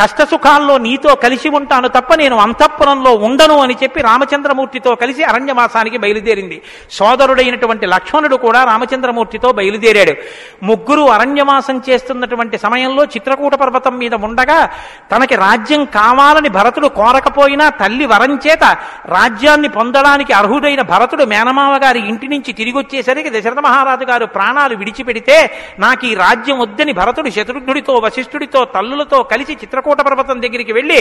కష్టసుఖాల్లో నీతో కలిసి ఉంటాను తప్ప నేను అంతఃపురంలో ఉండను అని చెప్పి రామచంద్రమూర్తితో కలిసి అరణ్యవాసానికి బయలుదేరింది. సోదరుడైనటువంటి లక్ష్మణుడు కూడా రామచంద్రమూర్తితో బయలుదేరాడు. ముగ్గురు అరణ్యవాసం చేస్తున్నటువంటి సమయంలో చిత్రకూట పర్వతం మీద ఉండగా తనకి రాజ్యం కావాలని భరతుడు కోరకపోయినా తల్లి వరం చేత రాజ్యాన్ని పొందడానికి అర్హుడైన భరతుడు మేనమామ గారి ఇంటి నుంచి తిరిగి వచ్చేసరికి దశరథ మహారాజు గారు ప్రాణాలు విడిచిపెడితే నాకు ఈ రాజ్యం వద్దని భరతుడు శత్రుఘ్నుడితో వశిష్ఠుడితో తల్లులతో కలిసి చిత్రకూట పర్వతం దగ్గరికి వెళ్ళి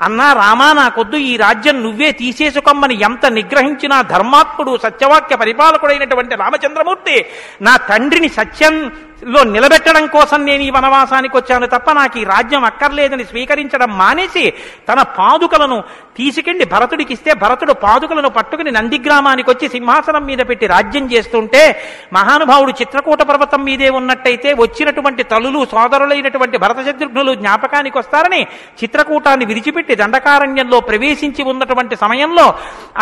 అన్నా రామా నాకొద్దు, ఈ రాజ్యం నువ్వే తీసేసుకోమని ఎంత నిగ్రహించినా ధర్మాత్ముడు సత్యవాక్య పరిపాలకుడైనటువంటి రామచంద్రమూర్తి నా తండ్రిని సత్యంలో నిలబెట్టడం కోసం నేను ఈ వనవాసానికి వచ్చాను తప్ప నాకు ఈ రాజ్యం అక్కర్లేదని స్వీకరించడం మానేసి తన పాదుకలను తీసుకెళ్లి భరతుడికి ఇస్తే భరతుడు పాదుకలను పట్టుకుని నందిగ్రామానికి వచ్చి సింహాసనం మీద పెట్టి రాజ్యం చేస్తుంటే మహానుభావుడు చిత్రకూట పర్వతం మీదే ఉన్నట్టయితే వచ్చినటువంటి తల్లులు సోదరులైనటువంటి భరత శత్రుఘ్నులు జ్ఞాపకానికి వస్తారని చిత్రకూటాన్ని విడిచిపెట్టి దండకారణ్యంలో ప్రవేశించి ఉన్నటువంటి సమయంలో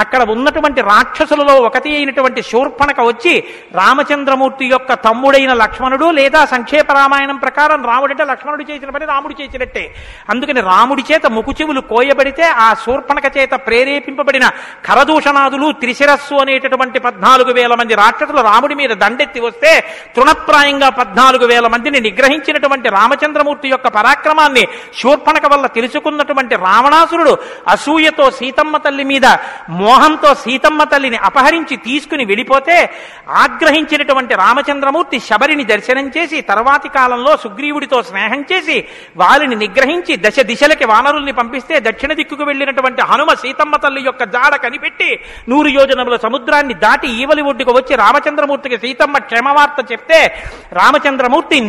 అక్కడ ఉన్నటువంటి రాక్షసులలో ఒకటి అయినటువంటి శూర్పణక వచ్చి రామచంద్రమూర్తి యొక్క తమ్ముడైన లక్ష్మణుడు లేదా సంక్షేప రామాయణం ప్రకారం రాముడంటే లక్ష్మణుడు చేసిన పని రాముడు చేసినట్టే. అందుకని రాముడి చేత ముకుచెవులు కోయబడితే ఆ శూర్పణక చేత ప్రేరేపింపబడిన కరదూషణాదులు త్రిశిరస్సు అనేటటువంటి 14,000 మంది రాక్షసులు రాముడి మీద దండెత్తి వస్తే తృణప్రాయంగా 14,000 మందిని నిగ్రహించినటువంటి రామచంద్రమూర్తి యొక్క పరాక్రమాన్ని శూర్పణక వల్ల తెలుసుకున్నటువంటి రావణాసురుడు అసూయతో సీతమ్మ తల్లి మీద మోహంతో సీతమ్మ తల్లిని అపహరించి తీసుకుని వెళ్ళిపోతే ఆగ్రహించినటువంటి రామచంద్రమూర్తి శబరిని దర్శనం భోజనం చేసి తర్వాతి కాలంలో సుగ్రీవుడితో స్నేహం చేసి వారిని నిగ్రహించి దశ దిశలకి వానరుల్ని పంపిస్తే దక్షిణ దిక్కుకు వెళ్ళినటువంటి హనుమ సీతమ్మ తల్లి యొక్క జాడ కనిపెట్టి 100 యోజనముల సముద్రాన్ని దాటి ఈవలి ఒడ్డుకు వచ్చి రామచంద్రమూర్తికి సీతమ్మ క్షేమవార్త చెప్తే రామచంద్రమూర్తి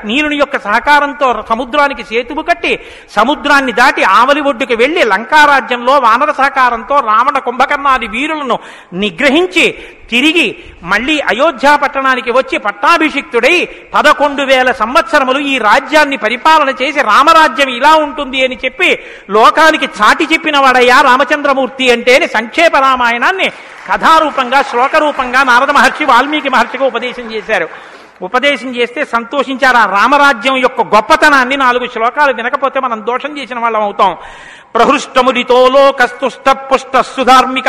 నీలుని యొక్క సహకారంతో సముద్రానికి సేతువు కట్టి సముద్రాన్ని దాటి ఆవలి ఒడ్డుకు వెళ్లి లంకారాజ్యంలో వానర సహకారంతో రావణ కుంభకర్ణాది వీరులను నిగ్రహించి తిరిగి మళ్లీ అయోధ్యా పట్టణానికి వచ్చి పట్టాభిషిక్తుడై 11,000 సంవత్సరములు ఈ రాజ్యాన్ని పరిపాలన చేసి రామరాజ్యం ఇలా ఉంటుంది అని చెప్పి లోకానికి చాటి చెప్పిన వాడయ్యా రామచంద్రమూర్తి అంటేని సంక్షేప రామాయణాన్ని కథారూపంగా శ్లోకరూపంగా నారద మహర్షి వాల్మీకి మహర్షికి ఉపదేశం చేశారు. ఉపదేశం చేస్తే సంతోషించారు. ఆ రామరాజ్యం యొక్క గొప్పతనాన్ని 4 శ్లోకాలు వినకపోతే మనం దోషం చేసిన వాళ్ళం అవుతాం. ప్రహృష్టముదితో లోకస్తుష్ట పుష్ట సుధార్మిక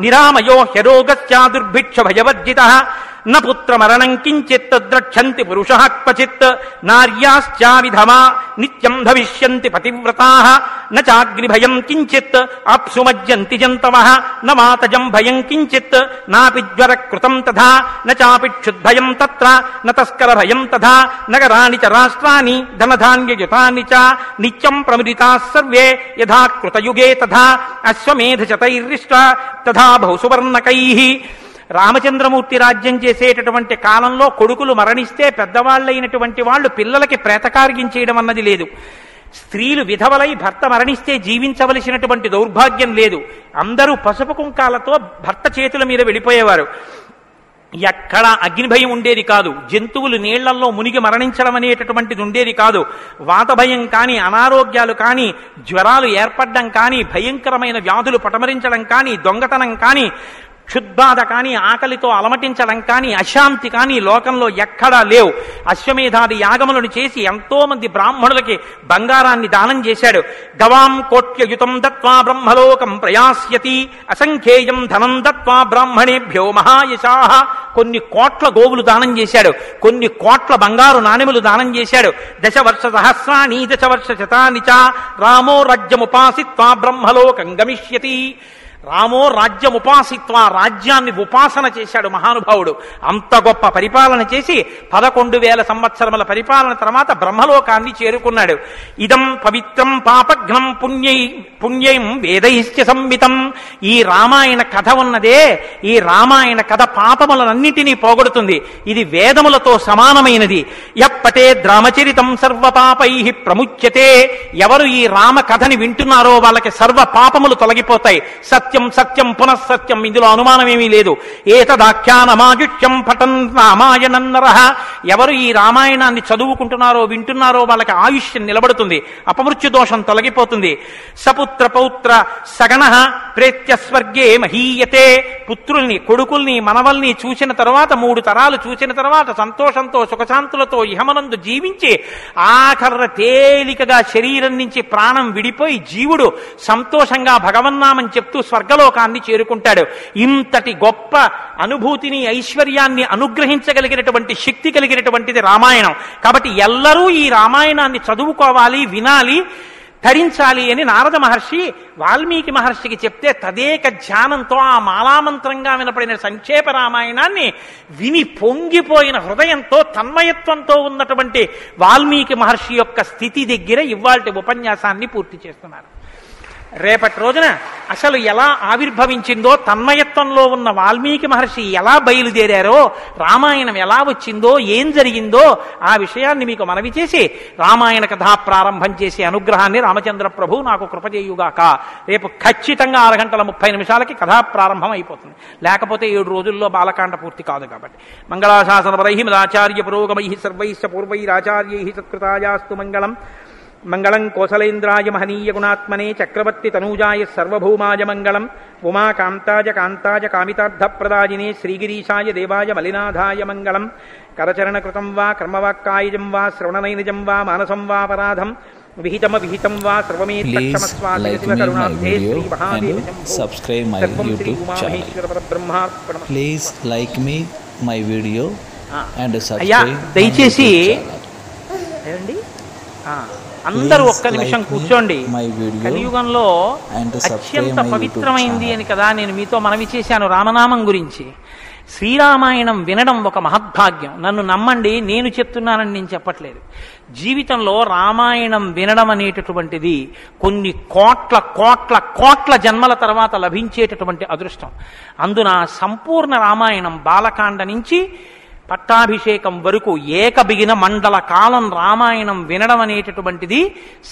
నిరామయో హ్యరోగస్యా దుర్భిక్ష భయవర్జిత న పుత్రమరణం కించిత్ ద్రక్షంతి పురుషః క్వచిత్ నార్యాశ్చావిధమా నిత్యం భవిష్యంతి పతివ్రతాః న చాగ్నిభయం కించిత్ ఆప్సుమజ్జంతి జంతవః న మాతజం భయం కించిత్ నాపి జ్వరకృతం తథా న చాపిక్షుద్భయం తత్ర న తస్కర భయం తథా నగరాణి చ రాష్ట్రాణి ధనధాన్యయుతాని చ నిత్యం ప్రముదితాః సర్వే యథా కృతయుగే తథా అశ్వమేధశతైర్రిష్ట తథా బహుసువర్ణకైః. రామచంద్రమూర్తి రాజ్యం చేసేటటువంటి కాలంలో కొడుకులు మరణిస్తే పెద్దవాళ్ళైనటువంటి వాళ్ళు పిల్లలకి ప్రేతకార్యం చేయడం అన్నది లేదు. స్త్రీలు విధవలై భర్త మరణిస్తే జీవించవలసినటువంటి దౌర్భాగ్యం లేదు. అందరూ పసుపు కుంకాలతో భర్త చేతుల మీద వెళ్ళిపోయేవారు. ఎక్కడ అగ్నిభయం ఉండేది కాదు. జంతువులు నీళ్లల్లో మునిగి మరణించడం అనేటటువంటిది ఉండేది కాదు. వాత భయం కానీ, అనారోగ్యాలు కానీ, జ్వరాలు ఏర్పడడం కానీ, భయంకరమైన వ్యాధులు పటమరించడం కానీ, దొంగతనం కానీ, క్షుద్బాధ కానీ, ఆకలితో అలమటించడం కానీ, అశాంతి కానీ లోకంలో ఎక్కడా లేవు. అశ్వమేధాది యాగములను చేసి ఎంతో మంది బ్రాహ్మణులకి బంగారాన్ని దానం చేశాడు. గవాం కోట్యయుతం దత్వా బ్రహ్మలోకం ప్రయాస్యతి అసంఖ్యేయం ధనం దత్వా బ్రాహ్మణేభ్యో మహాయశాః. కొన్ని కోట్ల గోవులు దానం చేశాడు. కొన్ని కోట్ల బంగారు నాణెములు దానం చేశాడు. 10 వర్ష సహస్రాణి 10 వర్ష శతాని చ రామో రాజ్యముపాసిత్వా బ్రహ్మలోకం గమిష్యతి. రామో రాజ్యముపాసిత్వ, రాజ్యాన్ని ఉపాసన చేశాడు మహానుభావుడు. అంత గొప్ప పరిపాలన చేసి 11,000 సంవత్సరముల పరిపాలన తర్వాత బ్రహ్మలోకాన్ని చేరుకున్నాడు. ఇదం పవిత్రం పాపఘ్నం పుణ్యం వేదైశ్చ సంవితం. ఈ రామాయణ కథ ఉన్నదే, ఈ రామాయణ కథ పాపములన్నిటినీ పోగొడుతుంది. ఇది వేదములతో సమానమైనది. యప్పటే రామచరితం సర్వపాపై ప్రముచ్యతే. ఎవరు ఈ రామ కథని వింటున్నారో వాళ్ళకి సర్వ పాపములు తొలగిపోతాయి. సత్యం సత్యం పునఃసత్యం, ఇందులో అనుమానమేమీ లేదు. ఏతదాఖ్యానమాజుష్యం పఠన్ రామాయణం నరః. ఎవరు ఈ రామాయణాన్ని చదువుకుంటున్నారో వింటున్నారో వాళ్ళకి ఆయుష్యం నిలబడుతుంది, అపమృత్యు దోషం తొలగిపోతుంది. సపుత్ర పౌత్ర సగణః ప్రేత్య స్వర్గే మహీయతే. పుత్రుల్ని, కొడుకుల్ని, మనవల్ని చూసిన తర్వాత 3 తరాలు చూసిన తర్వాత సంతోషంతో సుఖశాంతులతో ఇహమనందు జీవించి ఆఖర్ర తేలికగా శరీరం నుంచి ప్రాణం విడిపోయి జీవుడు సంతోషంగా భగవన్నామని చెప్తూ స్వర్గలోకాన్ని చేరుకుంటాడు. ఇంతటి గొప్ప అనుభూతిని, ఐశ్వర్యాన్ని అనుగ్రహించగలిగినటువంటి శక్తి కలిగినటువంటిది రామాయణం. కాబట్టి ఎల్లరూ ఈ రామాయణాన్ని చదువుకోవాలి, వినాలి, ధరించాలి అని నారద మహర్షి వాల్మీకి మహర్షికి చెప్తే తదేక ధ్యానంతో ఆ మాలామంత్రంగా వినపడిన సంక్షేప రామాయణాన్ని విని పొంగిపోయిన హృదయంతో తన్మయత్వంతో ఉన్నటువంటి వాల్మీకి మహర్షి యొక్క స్థితి దగ్గర ఇవాల్టి ఉపన్యాసాన్ని పూర్తి చేస్తున్నారు. రేపటి రోజున అసలు ఎలా ఆవిర్భవించిందో, తన్మయత్వంలో ఉన్న వాల్మీకి మహర్షి ఎలా బయలుదేరారో, రామాయణం ఎలా వచ్చిందో, ఏం జరిగిందో ఆ విషయాన్ని మీకు మనవి చేసి రామాయణ కథా ప్రారంభం చేసే అనుగ్రహాన్ని రామచంద్ర ప్రభు నాకు కృపచేయుగాక. రేపు ఖచ్చితంగా 6:30 కథా ప్రారంభం అయిపోతుంది. లేకపోతే 7 రోజుల్లో బాలకాండ పూర్తి కాదు. కాబట్టి మంగళాశాసనపరై మదాచార్య పురోగమై సర్వైశ్చ పూర్వైరాచార్యై సత్కృతాయాస్తు మంగళం. మంగళం కోసలేంద్రాయ మహనీయ గుణాత్మనే చక్రవర్తి తనూజాయ సర్వభౌమాయ మంగళం. ఉమాకాంతాయ కాంతాయ కామితార్థప్రదాయినే శ్రీగిరీశాయ దేవాయ మలినాథాయ మంగళం. కరచరణకృతం వా కర్మవాక్కాయజం వా శ్రవణనైనజం వా మానసం వా పరాధం విహితం వా సర్వమే తక్షమస్వామి శివకరుణాబ్ధే Shri Mahadeva subscribe my YouTube channel. Please like me my video and subscribe. దయచేసి అందరూ ఒక్క నిమిషం కూర్చోండి. కలియుగంలో అత్యంత పవిత్రమైంది అని కదా నేను మీతో మనవి చేశాను రామనామం గురించి. శ్రీరామాయణం వినడం ఒక మహద్భాగ్యం. నన్ను నమ్మండి, నేను చెప్తున్నానని నేను చెప్పట్లేదు. జీవితంలో రామాయణం వినడం అనేటటువంటిది కొన్ని కోట్ల కోట్ల కోట్ల జన్మల తర్వాత లభించేటటువంటి అదృష్టం. అందున సంపూర్ణ రామాయణం బాలకాండ నుంచి పట్టాభిషేకం వరకు ఏకబిగిన మండల కాలం రామాయణం వినడం అనేటటువంటిది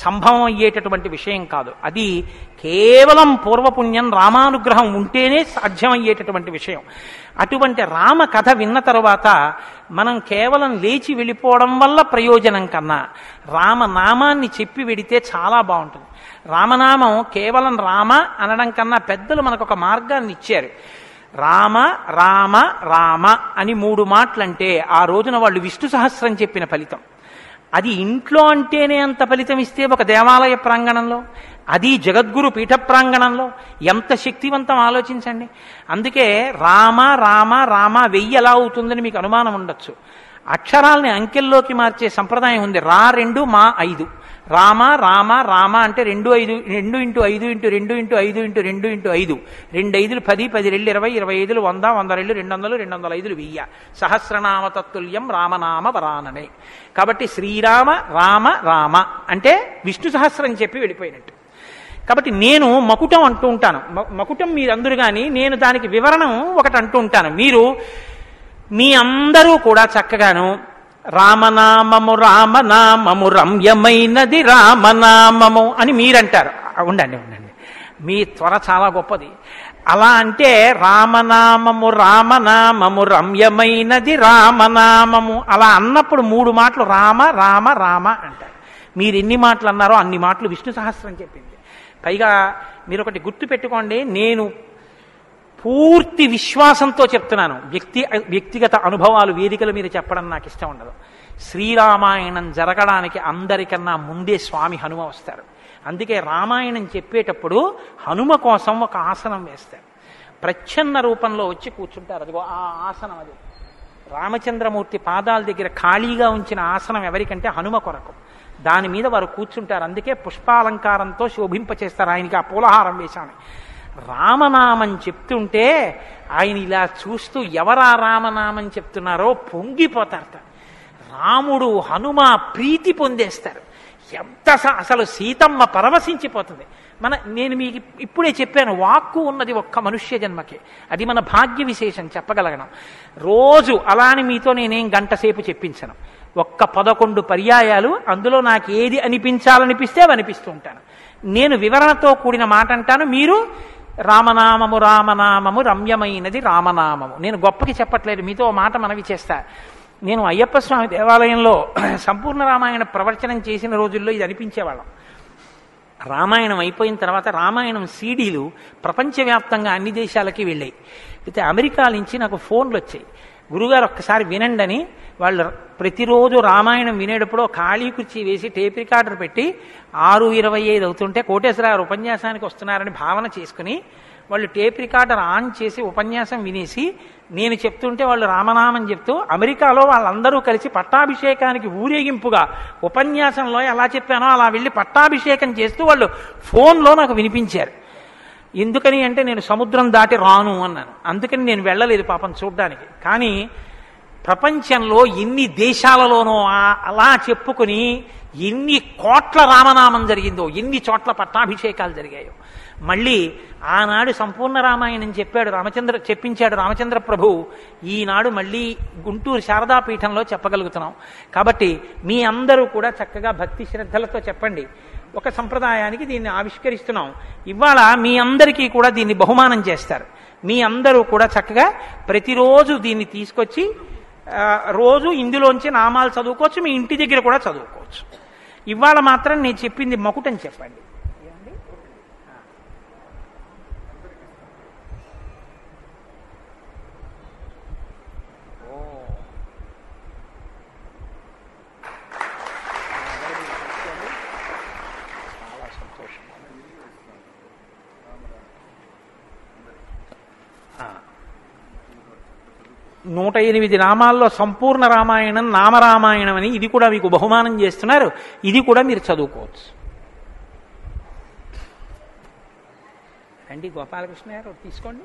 సంభవం అయ్యేటటువంటి విషయం కాదు. అది కేవలం పూర్వపుణ్యం రామానుగ్రహం ఉంటేనే సాధ్యమయ్యేటటువంటి విషయం. అటువంటి రామ కథ విన్న తరువాత మనం కేవలం లేచి వెళ్ళిపోవడం వల్ల ప్రయోజనం కన్నా రామనామాన్ని చెప్పి వెడితే చాలా బాగుంటుంది. రామనామం కేవలం రామ అనడం కన్నా పెద్దలు మనకు ఒక మార్గాన్ని ఇచ్చారు. రామ రామ రామ అని 3 మాటలంటే ఆ రోజున వాళ్ళు విష్ణు సహస్రం చెప్పిన ఫలితం. అది ఇంట్లో అంటేనే అంత ఫలితం ఇస్తే ఒక దేవాలయ ప్రాంగణంలో, అది జగద్గురు పీఠ ప్రాంగణంలో ఎంత శక్తివంతం ఆలోచించండి. అందుకే రామ రామ రామ 1000 ఎలా అవుతుందని మీకు అనుమానం ఉండొచ్చు. అక్షరాల్ని అంకెల్లోకి మార్చే సంప్రదాయం ఉంది. 2 మా 5 రామ రామ రామ అంటే 2 5 2 × 5 × 2 × 5 × 2 × 5 2 5 10 10 2 20 20 100 100 200 205 1000 సహస్రనామ తత్తుల్యం రామనామ వరాననే. కాబట్టి శ్రీరామ రామ రామ అంటే విష్ణు సహస్రం చెప్పి వెళ్ళిపోయినట్టు. కాబట్టి నేను మకుటం అంటూ ఉంటాను. మకుటం మీరందరూ కానీ నేను దానికి వివరణం ఒకటి అంటూ ఉంటాను. మీరు మీ అందరూ కూడా చక్కగాను రామనామము రామనామము రమ్యమైనది రామనామము అని మీరంటారు. ఉండండి ఉండండి, మీ త్వర చాలా గొప్పది. అలా అంటే రామనామము రామనామము రమ్యమైనది రామనామము అలా అన్నప్పుడు 3 మాటలు రామ రామ రామ అంటారు. మీరు ఎన్ని మాటలు అన్నారో అన్ని మాటలు విష్ణు సహస్రం చెప్పింది. పైగా మీరు ఒకటి గుర్తు పెట్టుకోండి, నేను పూర్తి విశ్వాసంతో చెప్తున్నాను. వ్యక్తిగత అనుభవాలు వేదికల మీద చెప్పడం నాకు ఇష్టం ఉండదు. శ్రీరామాయణం జరగడానికి అందరికన్నా ముందే స్వామి హనుమ వస్తారు. అందుకే రామాయణం చెప్పేటప్పుడు హనుమ కోసం ఒక ఆసనం వేస్తారు. ప్రచ్ఛన్న రూపంలో వచ్చి కూర్చుంటారు. అదిగో ఆ ఆసనం, అది రామచంద్రమూర్తి పాదాల దగ్గర ఖాళీగా ఉంచిన ఆసనం ఎవరికంటే హనుమ కొరకు. దాని మీద వారు కూర్చుంటారు. అందుకే పుష్పాలంకారంతో శోభింపచేస్తారు. ఆయనకి ఆ పూలహారం వేశాను. రామనామం చెప్తుంటే ఆయన ఇలా చూస్తూ ఎవరా రామనామం చెప్తున్నారో పొంగిపోతారట. రాముడు హనుమ ప్రీతి పొందేస్తారు. ఎంత అసలు సీతమ్మ పరవశించిపోతుంది. నేను మీకు ఇప్పుడే చెప్పాను, వాక్కు ఉన్నది ఒక్క మనుష్య జన్మకే. అది మన భాగ్య విశేషం చెప్పగలగడం. రోజు అలాని మీతో నేనేం గంట సేపు చెప్పించను. ఒక్క 11 పర్యాయాలు అందులో నాకు ఏది అనిపించాలనిపిస్తే అవి అనిపిస్తూ ఉంటాను. నేను వివరణతో కూడిన మాట అంటాను, మీరు రామనామము రామనామము రమ్యమైనది రామనామము. నేను గొప్పకి చెప్పట్లేదు, మీతో మాట మనవి చేస్తా. నేను అయ్యప్ప స్వామి దేవాలయంలో సంపూర్ణ రామాయణ ప్రవచనం చేసిన రోజుల్లో ఇది అనిపించేవాళ్ళం. రామాయణం అయిపోయిన తర్వాత రామాయణం సీడీలు ప్రపంచవ్యాప్తంగా అన్ని దేశాలకి వెళ్ళాయి. అయితే అమెరికా నుంచి నాకు ఫోన్లు వచ్చాయి, గురుగారు ఒక్కసారి వినండి అని. వాళ్ళు ప్రతిరోజు రామాయణం వినేటప్పుడు ఖాళీ కుర్చీ వేసి టేప్ రికార్డర్ పెట్టి 6:25 అవుతుంటే కోటేశ్వరరావు ఉపన్యాసానికి వస్తున్నారని భావన చేసుకుని వాళ్ళు టేప్ రికార్డర్ ఆన్ చేసి ఉపన్యాసం వినేసి నేను చెప్తుంటే వాళ్ళు రామనామం చెప్తూ అమెరికాలో వాళ్ళందరూ కలిసి పట్టాభిషేకానికి ఊరేగింపుగా ఉపన్యాసంలో ఎలా చెప్పానో అలా వెళ్ళి పట్టాభిషేకం చేస్తూ వాళ్ళు ఫోన్లో నాకు వినిపించారు. ఎందుకని అంటే నేను సముద్రం దాటి రాను అన్నాను. అందుకని నేను వెళ్ళలేదు పాపం చూడ్డానికి. కానీ ప్రపంచంలో ఎన్ని దేశాలలోనో అలా చెప్పుకుని ఎన్ని కోట్ల రామనామం జరిగిందో, ఎన్ని చోట్ల పట్టాభిషేకాలు జరిగాయో. మళ్ళీ ఆనాడు సంపూర్ణ రామాయణం చెప్పించాడు రామచంద్ర ప్రభు. ఈనాడు మళ్ళీ గుంటూరు శారదాపీఠంలో చెప్పగలుగుతున్నాం. కాబట్టి మీ అందరూ కూడా చక్కగా భక్తి శ్రద్ధలతో చెప్పండి. ఒక సంప్రదాయానికి దీన్ని ఆవిష్కరిస్తున్నాం. ఇవాళ మీ అందరికీ కూడా దీన్ని బహుమానం చేస్తారు. మీ అందరూ కూడా చక్కగా ప్రతిరోజు దీన్ని తీసుకొచ్చి రోజు ఇందులోంచి నామాలు చదువుకోవచ్చు, మీ ఇంటి దగ్గర కూడా చదువుకోవచ్చు. ఇవాళ మాత్రం నేను చెప్పింది మకుటని చెప్పండి. చాలా సంతోషం. 108 నామాల్లో సంపూర్ణ రామాయణం నామరామాయణం అని ఇది కూడా మీకు బహుమానం చేస్తున్నారు. ఇది కూడా మీరు చదువుకోవచ్చు. రండి గోపాలకృష్ణ గారు తీసుకోండి.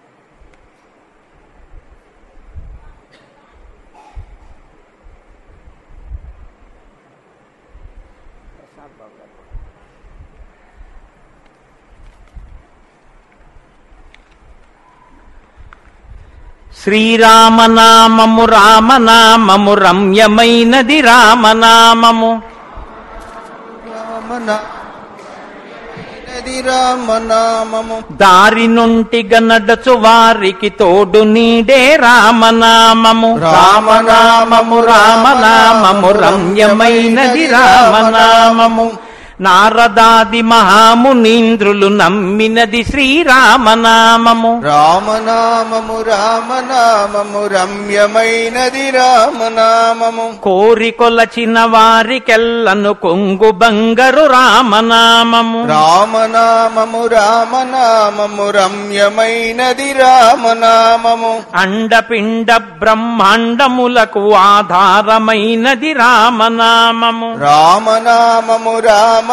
శ్రీరామనామము రామనామము రమ్యమైనది రామనామము రామనామము దారి నుంటిగా నడచు వారికి తోడు నీడే రామనామము రామనామము రామనామము రమ్యమైనది రామనామము నారదాది మహామునీంద్రులు నమ్మినది శ్రీరామనామము రామనామము రామనామము రమ్యమైనది రామనామము కోరికొలచిన వారికెల్లను కొంగు బంగరు రామనామము రామనామము రామనామము రమ్యమైనది రామనామము అండపిండ బ్రహ్మాండములకు ఆధారమైనది రామనామము రామనామము రామనామము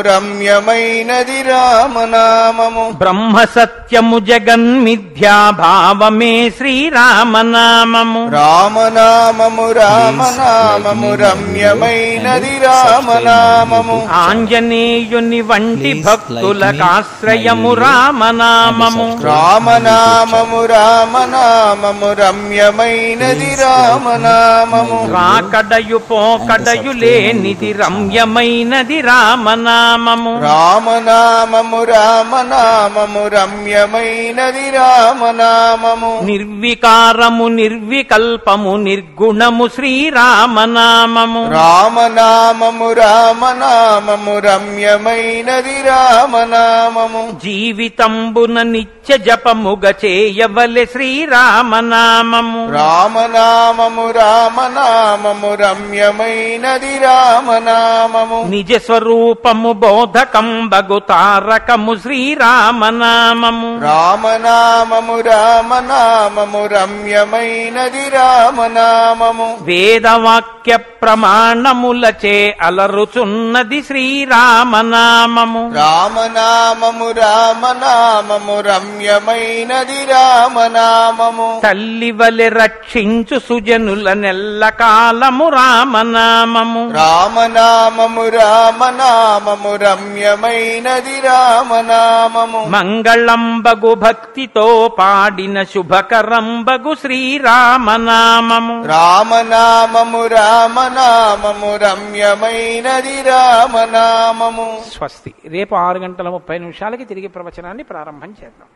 రమ్యమైనది రామనామము బ్రహ్మ సత్యము జగన్మిథ్యా భావమే శ్రీరామనామము రామనామము రామనామము రమ్యమైనది రామనామము ఆంజనేయుని వంటి భక్తులకాశ్రయము రామనామము రామనామము రామనామము రమ్యమైనది రామనామము రాకడయు పోకడయు లేనిది రమ్యమైనది రామనామము రామనామము రామనామము రమ్యమైనది రామనామము నిర్వికారము నిర్వికల్పము నిర్గుణము శ్రీరామనామము రామనామము రామనామము రమ్యమైనది రామనామము జీవితంబున నిత్య జపముగ చేయవలె శ్రీరామనామము రామనామము రామనామము రమ్యమైనది రామనామము నిజ స్వరూపము బోధకంబగు తారకము శ్రీరామనామము రామనామము రామనామము రమ్యమైనది రామనామము వేదవాక్య ప్రమాణములచే అలరుచున్నది శ్రీరామనామము రామనామము రామనామము రమ్యమైనది రామనామము తల్లివలె రక్షించు సుజనుల నెల్ల కాలము రామనామము రామనామము రామనామము రమ్యమైనది రామనామము మంగళంబగు భక్తితో పాడిన శుభకరంబగు శ్రీరామనామము రామనామము రామనామము రమ్యమైనది రామనామము. స్వస్తి. రేపు 6:30 తిరిగి ప్రవచనాన్ని ప్రారంభం చేద్దాం.